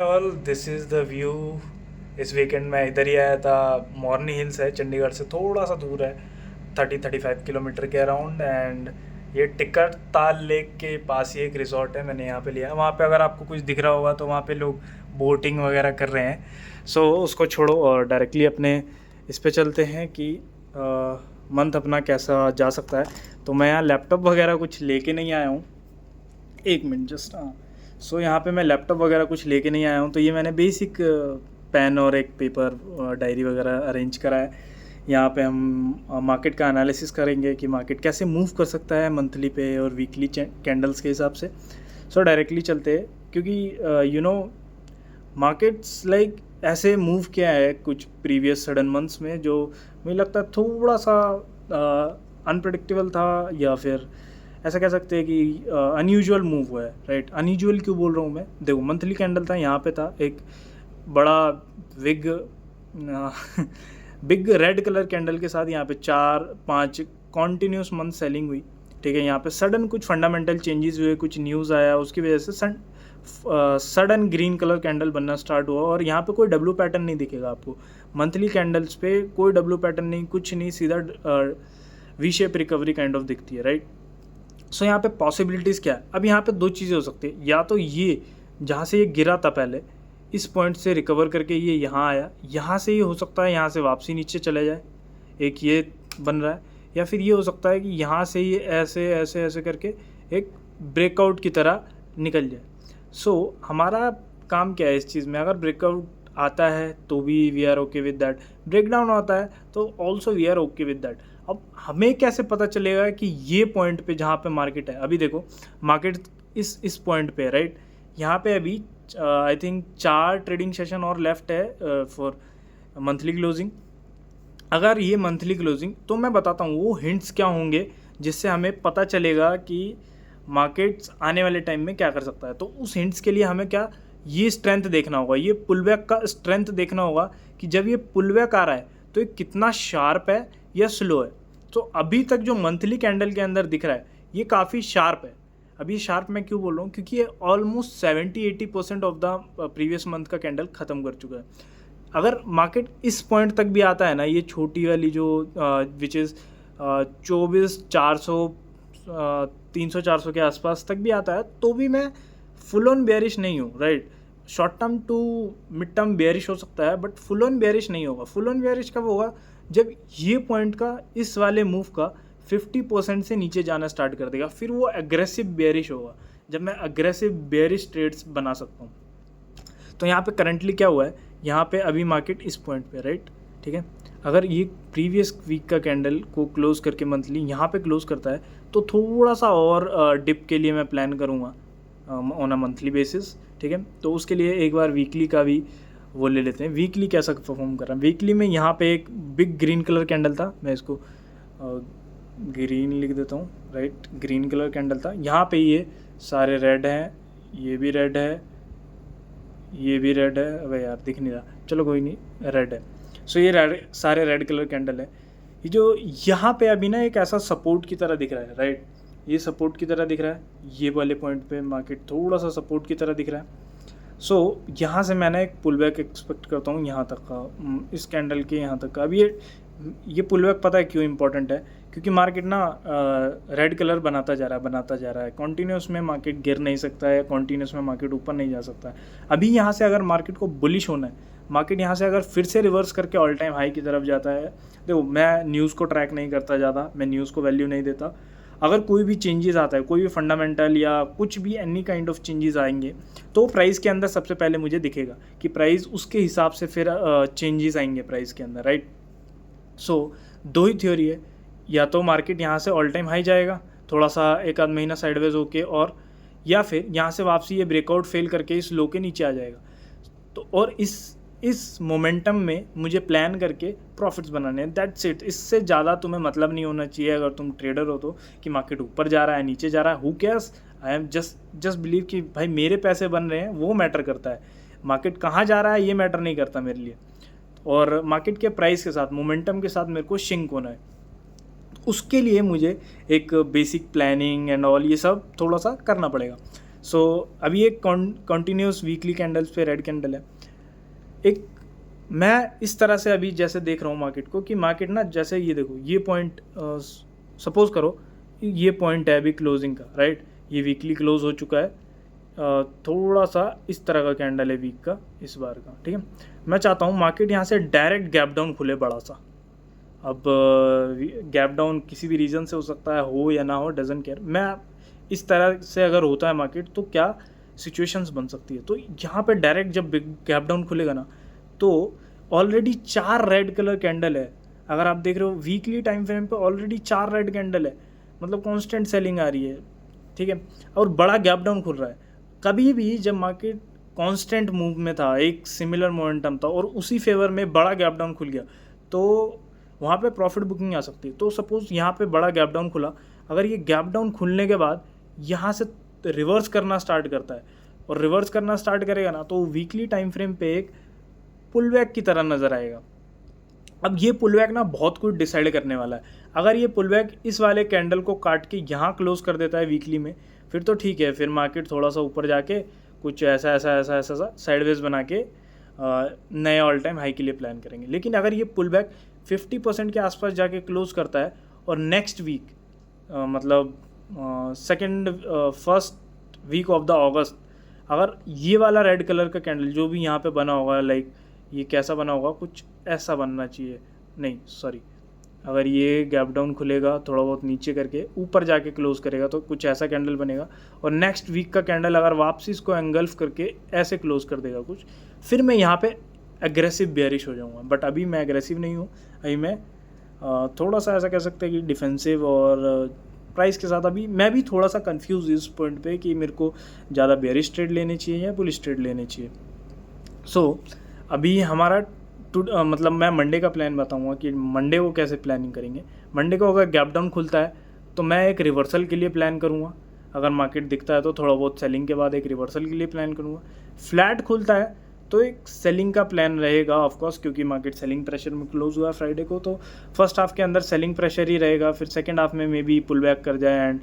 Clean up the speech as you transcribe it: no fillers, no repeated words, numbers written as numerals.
All this is the view. इस weekend मैं इधर ही आया था। मॉर्नी हिल्स है, चंडीगढ़ से थोड़ा सा दूर है, 30-35 किलोमीटर के अराउंड। एंड ये टिकर ताल लेक के पास ही एक रिजॉर्ट है, मैंने यहाँ पे लिया है। वहाँ पे अगर आपको कुछ दिख रहा होगा तो वहाँ पे लोग बोटिंग वगैरह कर रहे हैं। सो उसको छोड़ो और डायरेक्टली अपने इस पे चलते हैं कि मंथ अपना कैसा जा सकता है। तो मैं यहाँ लैपटॉप वगैरह कुछ लेके नहीं आया हूँ। एक मिनट जस्ट। हाँ, सो यहाँ पे मैं लैपटॉप वगैरह कुछ लेके नहीं आया हूँ, तो ये मैंने बेसिक पेन और एक पेपर डायरी वगैरह अरेंज करा है। यहाँ पे हम मार्केट का एनालिसिस करेंगे कि मार्केट कैसे मूव कर सकता है मंथली पे और वीकली कैंडल्स के हिसाब से। सो डायरेक्टली चलते हैं, क्योंकि मार्केट्स लाइक ऐसे मूव किया है कुछ प्रीवियस सडन मंथ्स में, जो मुझे लगता है थोड़ा सा अनप्रडिक्टेबल था, या फिर ऐसा कह सकते हैं कि अनयूजुअल मूव हुआ है। राइट, अनयूजुअल क्यों बोल रहा हूँ मैं? देखो, मंथली कैंडल था, यहाँ पे था एक बड़ा big big red colour candle के साथ यहाँ पे 4-5 कॉन्टीन्यूस मंथ सेलिंग हुई। ठीक है, यहाँ पे सडन कुछ फंडामेंटल चेंजेस हुए, कुछ न्यूज़ आया, उसकी वजह से सडन ग्रीन कलर कैंडल बनना स्टार्ट हुआ। और यहाँ पे कोई डब्ल्यू पैटर्न नहीं दिखेगा आपको मंथली कैंडल्स पे, कोई डब्ल्यू पैटर्न नहीं, कुछ नहीं, सीधा V shape recovery kind of दिखती है। राइट, सो यहाँ पे पॉसिबिलिटीज़ क्या है? अब यहाँ पे दो चीज़ें हो सकती है, या तो ये जहाँ से ये गिरा था पहले, इस पॉइंट से रिकवर करके ये यहाँ आया, यहाँ से ये हो सकता है यहाँ से वापसी नीचे चले जाए, एक ये बन रहा है। या फिर ये हो सकता है कि यहाँ से ये ऐसे ऐसे ऐसे करके एक ब्रेकआउट की तरह निकल जाए। सो हमारा काम क्या है इस चीज़ में? अगर ब्रेकआउट आता है तो भी we are okay with that, breakdown आता है तो also we are okay with that. अब हमें कैसे पता चलेगा कि ये पॉइंट पे जहाँ पे मार्केट है, अभी देखो मार्केट इस पॉइंट पे है। राइट, यहाँ पे अभी आई थिंक 4 ट्रेडिंग सेशन और लेफ्ट है फॉर मंथली क्लोजिंग। अगर ये मंथली क्लोजिंग, तो मैं बताता हूँ वो हिंट्स क्या होंगे जिससे हमें पता चलेगा कि मार्केट्स आने वाले टाइम में क्या कर सकता है। तो उस हिंट्स के लिए हमें क्या, ये स्ट्रेंथ देखना होगा, ये पुलबैक का स्ट्रेंथ देखना होगा कि जब ये पुलबैक आ रहा है तो ये कितना शार्प है या स्लो है। तो अभी तक जो मंथली कैंडल के अंदर दिख रहा है ये काफ़ी शार्प है। अभी शार्प मैं क्यों बोल रहा हूँ? क्योंकि ये almost 70-80% of the previous month का कैंडल ख़त्म कर चुका है। अगर मार्केट इस पॉइंट तक भी आता है ना, ये छोटी वाली जो विच इज़ 24,400 300-400 के आसपास तक भी आता है, तो भी मैं फुल ऑन बेयरिश नहीं हूँ। Right, short term to mid term bearish हो सकता है, बट फुल ऑन बेयरिश नहीं होगा। फुल ऑन बेयरिश कब होगा? जब ये पॉइंट का, इस वाले मूव का 50% से नीचे जाना स्टार्ट कर देगा, फिर वो एग्रेसिव बेयरिश होगा, जब मैं एग्रेसिव बेयरिश ट्रेड्स बना सकता हूँ। तो यहाँ पे करंटली क्या हुआ है, यहाँ पे अभी मार्केट इस पॉइंट पे, राइट, ठीक है। अगर ये प्रीवियस वीक का कैंडल को क्लोज करके मंथली यहाँ पे क्लोज करता है, तो थोड़ा सा और डिप के लिए मैं प्लान करूँगा ऑन अ मंथली बेसिस। ठीक है, तो उसके लिए एक बार वीकली का भी वो ले लेते हैं। वीकली कैसा परफॉर्म कर रहा है? वीकली में यहाँ पे एक बिग ग्रीन कलर कैंडल था, मैं इसको ग्रीन लिख देता हूँ। राइट, ग्रीन कलर कैंडल था, यहाँ पे ये सारे रेड हैं, ये भी रेड है, ये भी रेड है। अबे यार दिख नहीं रहा, चलो कोई नहीं, रेड है। सो ये रेड, सारे रेड कलर कैंडल है। ये जो यहाँ पे अभी ना एक ऐसा सपोर्ट की तरह दिख रहा है। राइट, ये सपोर्ट की तरह दिख रहा है, ये वाले पॉइंट पे मार्केट थोड़ा सा सपोर्ट की तरह दिख रहा है। सो यहाँ से मैंने एक पुल बैक एक्सपेक्ट करता हूँ यहाँ तक का, इस कैंडल के यहाँ तक का। अब ये पुल बैक पता है क्यों इंपॉर्टेंट है? क्योंकि मार्केट ना रेड कलर बनाता जा रहा है। कॉन्टीन्यूस में मार्केट गिर नहीं सकता है, कॉन्टीन्यूस में मार्केट ऊपर नहीं जा सकता है। अभी यहाँ से अगर मार्केट को बुलिश होना है, मार्केट यहाँ से अगर फिर से रिवर्स करके ऑल टाइम हाई की तरफ जाता है, देखो मैं न्यूज़ को ट्रैक नहीं करता ज़्यादा, मैं न्यूज़ को वैल्यू नहीं देता। अगर कोई भी चेंजेस आता है, कोई भी फंडामेंटल या कुछ भी एनी काइंड ऑफ चेंजेस आएंगे, तो प्राइस के अंदर सबसे पहले मुझे दिखेगा कि प्राइस उसके हिसाब से फिर चेंजेस आएंगे प्राइस के अंदर। राइट, सो दो ही थ्योरी है, या तो मार्केट यहाँ से ऑल टाइम हाई जाएगा थोड़ा सा एक आध महीना साइडवेज होके, और या फिर यहाँ से वापसी ये ब्रेकआउट फेल करके इस लो के नीचे आ जाएगा। तो और इस मोमेंटम में मुझे प्लान करके प्रॉफिट्स बनाने हैं, दैट्स इट। इससे ज़्यादा तुम्हें मतलब नहीं होना चाहिए अगर तुम ट्रेडर हो तो, कि मार्केट ऊपर जा रहा है नीचे जा रहा है, who cares. I am just believe कि भाई मेरे पैसे बन रहे हैं, वो मैटर करता है। मार्केट कहाँ जा रहा है ये मैटर नहीं करता मेरे लिए, और मार्केट के प्राइस के साथ, मोमेंटम के साथ मेरे को शिंक होना है। उसके लिए मुझे एक बेसिक प्लानिंग एंड ऑल ये सब थोड़ा सा करना पड़ेगा। सो अभी एक कंटिन्यूस वीकली कैंडल्स पे रेड कैंडल है। एक मैं इस तरह से अभी जैसे देख रहा हूँ मार्केट को कि मार्केट ना जैसे ये देखो ये पॉइंट सपोज करो ये पॉइंट है अभी क्लोजिंग का, राइट। ये वीकली क्लोज हो चुका है, थोड़ा सा इस तरह का कैंडल है वीक का इस बार का, ठीक है। मैं चाहता हूँ मार्केट यहाँ से डायरेक्ट गैप डाउन खुले बड़ा सा। अब गैप डाउन किसी भी रीज़न से हो सकता है, हो या ना हो, डजंट केयर। मैं इस तरह से अगर होता है मार्केट तो क्या सिचुएशंस बन सकती है। तो यहाँ पे डायरेक्ट जब गैप डाउन खुलेगा ना तो ऑलरेडी 4 रेड कलर कैंडल है। अगर आप देख रहे हो वीकली टाइम फ्रेम पे ऑलरेडी 4 रेड कैंडल है, मतलब कांस्टेंट सेलिंग आ रही है, ठीक है। और बड़ा गैप डाउन खुल रहा है। कभी भी जब मार्केट कांस्टेंट मूव में था, एक सिमिलर मोमेंटम था और उसी फेवर में बड़ा गैप डाउन खुल गया तो वहाँ पे प्रॉफिट बुकिंग आ सकती है। तो सपोज यहाँ पे बड़ा गैप डाउन खुला, अगर ये गैप डाउन खुलने के बाद यहाँ से रिवर्स करना स्टार्ट करता है और रिवर्स करना स्टार्ट करेगा ना तो वीकली टाइम फ्रेम पे एक पुल बैक की तरह नज़र आएगा। अब ये पुल बैक ना बहुत कुछ डिसाइड करने वाला है। अगर ये पुल बैक इस वाले कैंडल को काट के यहाँ क्लोज कर देता है वीकली में, फिर तो ठीक है, फिर मार्केट थोड़ा सा ऊपर जाके कुछ ऐसा ऐसा ऐसा ऐसा सा साइडवेज बना के नए ऑल टाइम हाई के लिए प्लान करेंगे। लेकिन अगर ये पुल बैक 50% के आसपास जाके क्लोज करता है और नेक्स्ट वीक मतलब फर्स्ट वीक ऑफ द अगस्त अगर ये वाला रेड कलर का कैंडल जो भी यहाँ पे बना होगा, लाइक ये कैसा बना होगा, कुछ ऐसा बनना चाहिए, नहीं सॉरी, अगर ये गैप डाउन खुलेगा थोड़ा बहुत नीचे करके ऊपर जाके क्लोज करेगा तो कुछ ऐसा कैंडल बनेगा और नेक्स्ट वीक का कैंडल अगर वापसी इसको एंगल्फ करके ऐसे क्लोज कर देगा कुछ, फिर मैं यहाँ पे एग्रेसिव बेयरिश हो जाऊँगा। बट अभी मैं एग्रेसिव नहीं हूँ, अभी मैं थोड़ा सा ऐसा कह सकते हैं कि डिफेंसिव और प्राइस के साथ अभी मैं भी थोड़ा सा कंफ्यूज इस पॉइंट पे कि मेरे को ज़्यादा बेयरिश ट्रेड लेने चाहिए या बुलिश ट्रेड लेने चाहिए। सो अभी हमारा मतलब मैं मंडे का प्लान बताऊंगा कि मंडे को कैसे प्लानिंग करेंगे। मंडे को अगर गैप डाउन खुलता है तो मैं एक रिवर्सल के लिए प्लान करूंगा। अगर मार्केट दिखता है तो थोड़ा बहुत सेलिंग के बाद एक रिवर्सल के लिए प्लान करूंगा। फ्लैट खुलता है तो एक सेलिंग का प्लान रहेगा ऑफकोर्स, क्योंकि मार्केट सेलिंग प्रेशर में क्लोज हुआ फ्राइडे को, तो फर्स्ट हाफ के अंदर सेलिंग प्रेशर ही रहेगा। फिर सेकेंड हाफ में मे बी पुल बैक कर जाए एंड